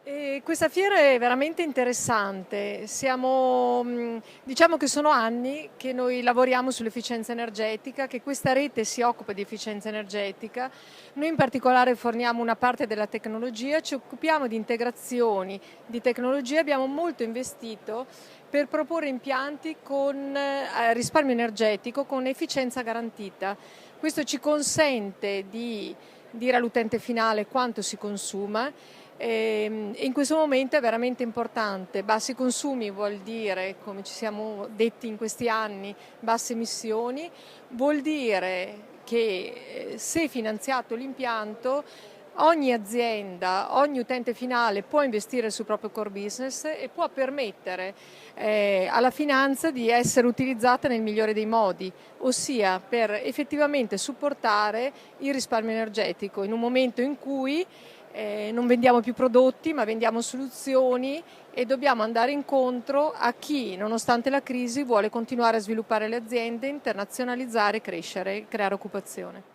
Questa fiera è veramente interessante. Diciamo che sono anni che noi lavoriamo sull'efficienza energetica, che questa rete si occupa di efficienza energetica. Noi in particolare forniamo una parte della tecnologia, ci occupiamo di integrazioni di tecnologia, abbiamo molto investito per proporre impianti con risparmio energetico, con efficienza garantita. Questo ci consente di dire all'utente finale quanto si consuma. E in questo momento è veramente importante. Bassi consumi vuol dire, come ci siamo detti in questi anni, basse emissioni, vuol dire che se finanziato l'impianto, ogni azienda, ogni utente finale può investire sul proprio core business e può permettere alla finanza di essere utilizzata nel migliore dei modi, ossia per effettivamente supportare il risparmio energetico in un momento in cui non vendiamo più prodotti ma vendiamo soluzioni e dobbiamo andare incontro a chi, nonostante la crisi, vuole continuare a sviluppare le aziende, internazionalizzare, crescere, creare occupazione.